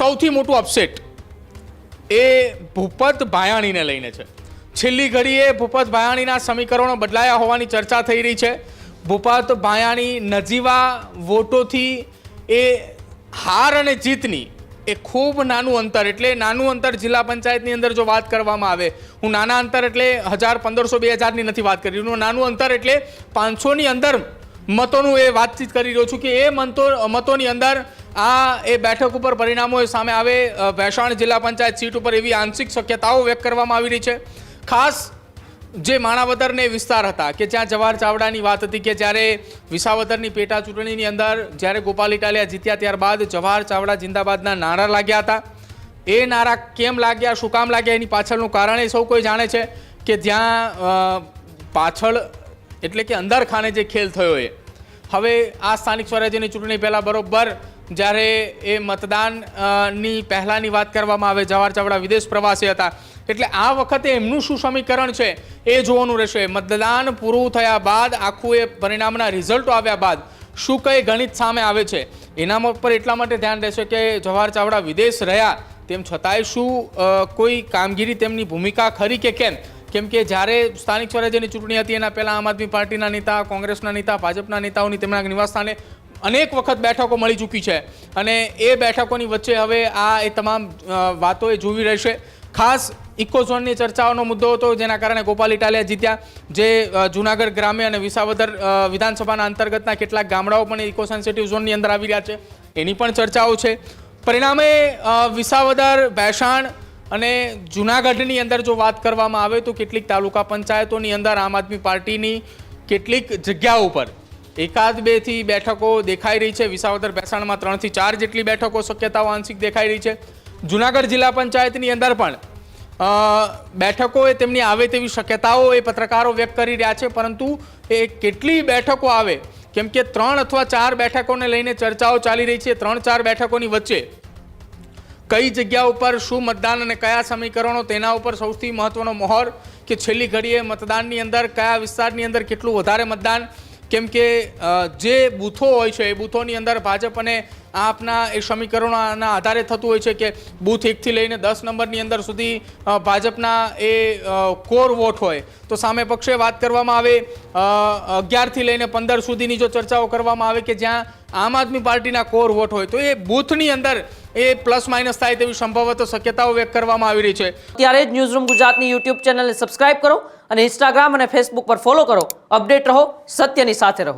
સૌથી મોટું અપસેટ એ ભૂપત ભાયાણીને લઈને છે। છેલ્લી ઘડીએ ભૂપત ભાયાણીના સમીકરણો બદલાયા હોવાની ચર્ચા થઈ રહી છે। ભૂપત ભાયાણી નજીવા વોટોથી એ હાર અને જીતની એ ખૂબ નાનું અંતર, એટલે નાનું અંતર જિલ્લા પંચાયતની અંદર જો વાત કરવામાં આવે, હું નાના અંતર એટલે 1000, 1500, 2000ની નથી વાત કરી રહ્યો, નાનું અંતર એટલે 500ની અંદર મતોનું એ વાતચીત કરી રહ્યો છું કે એ મતોની અંદર આ એ બેઠક ઉપર પરિણામો સામે આવે। ભેસાણ જિલ્લા પંચાયત સીટ ઉપર એવી આંશિક શક્યતાઓ વ્યક્ત કરવામાં આવી રહી છે। ખાસ જે માણાવદરને વિસ્તાર હતા કે જ્યાં જવાહર ચાવડાની વાત હતી કે જ્યારે વિસાવદરની પેટા ચૂંટણીની અંદર જ્યારે ગોપાલ ઇટાલિયા જીત્યા ત્યારબાદ જવાહર ચાવડા જિંદાબાદના નારા લાગ્યા હતા। એ નારા કેમ લાગ્યા, શું કામ લાગ્યા, એની પાછળનું કારણ એ સૌ કોઈ જાણે છે કે જ્યાં પાછળ એટલે કે અંદર ખાને જે ખેલ થયો એ હવે આ સ્થાનિક સ્વરાજ્યની ચૂંટણી પહેલાં બરોબર જ્યારે એ મતદાનની પહેલાંની વાત કરવામાં આવે, જવાહર ચાવડા વિદેશ પ્રવાસે હતા, એટલે આ વખતે એમનું શું સમીકરણ છે એ જોવાનું રહેશે। મતદાન પૂરું થયા બાદ આખું એ પરિણામના રિઝલ્ટો આવ્યા બાદ શું કઈ ગણિત સામે આવે છે એના પર એટલા માટે ધ્યાન રહેશે કે જવાહર ચાવડા વિદેશ રહ્યા તેમ છતાંય શું કોઈ કામગીરી તેમની ભૂમિકા ખરી કે કેમ? કેમ કે જ્યારે સ્થાનિક સ્વરાજ્યની ચૂંટણી હતી એના પહેલાં આમ આદમી પાર્ટીના નેતા, કોંગ્રેસના નેતા, ભાજપના નેતાઓની તેમના નિવાસસ્થાને અનેક વખત બેઠકો મળી ચૂકી છે અને એ બેઠકોની વચ્ચે હવે આ એ તમામ વાતો એ જોવી રહેશે। ખાસ ઇકોઝોનની ચર્ચાઓનો મુદ્દો હતો જેના કારણે ગોપાલ ઇટાલિયા જીત્યા, જે જૂનાગઢ ગ્રામ્ય અને વિસાવદર વિધાનસભાના અંતર્ગતના કેટલાક ગામડાઓ પણ ઇકો સેન્સિટિવ ઝોનની અંદર આવી રહ્યા છે, એની પણ ચર્ચાઓ છે। પરિણામે વિસાવદર, ભેસાણ અને જૂનાગઢની અંદર જો વાત કરવામાં આવે તો કેટલીક તાલુકા પંચાયતોની અંદર આમ આદમી પાર્ટીની કેટલીક જગ્યાઓ પર 1-2 થી બેઠકો દેખાઈ રહી છે। વિસાવદર, ભેસાણમાં 3 થી 4 જેટલી બેઠકો શક્યતાઓ આંશિક દેખાઈ રહી છે। જૂનાગઢ જિલ્લા પંચાયતની અંદર પણ બેઠકો એ તેમની આવે તેવી શક્યતાઓ એ પત્રકારો વ્યક્ત કરી રહ્યા છે, પરંતુ એ કેટલી બેઠકો આવે, કેમ કે 3 અથવા 4 બેઠકોને લઈને ચર્ચાઓ ચાલી રહી છે। 3-4 બેઠકોની વચ્ચે કઈ જગ્યા ઉપર શું મતદાન અને કયા સમીકરણો, તેના ઉપર સૌથી મહત્વનો મહોર કે છેલ્લી ઘડીએ મતદાનની અંદર કયા વિસ્તારની અંદર કેટલું વધારે મતદાન, કેમ કે જે બૂથો હોય છે એ બૂથોની અંદર ભાજપ અને આપના એ સમીકરણોના આધારે થતું હોય છે કે બૂથ 1 થી લઈને 10 નંબરની અંદર સુધી ભાજપના એ કોર વોટ હોય, તો સામે પક્ષે વાત કરવામાં આવે 11 થી લઈને 15 સુધીની જો ચર્ચાઓ કરવામાં આવે કે જ્યાં આમ આદમી પાર્ટીના કોર વોટ હોય તો એ બૂથની અંદર એ પ્લસ માઇનસ થાય તેવી સંભવત શક્યતાઓ વ્યક્ત કરવામાં આવી રહી છે। ત્યારે જ ન્યૂઝરૂમ ગુજરાતની યુટ્યુબ ચેનલને સબસ્ક્રાઇબ કરો અને ઇન્સ્ટાગ્રામ અને ફેસબુક પર ફોલો કરો। અપડેટ રહો, સત્યની સાથે રહો।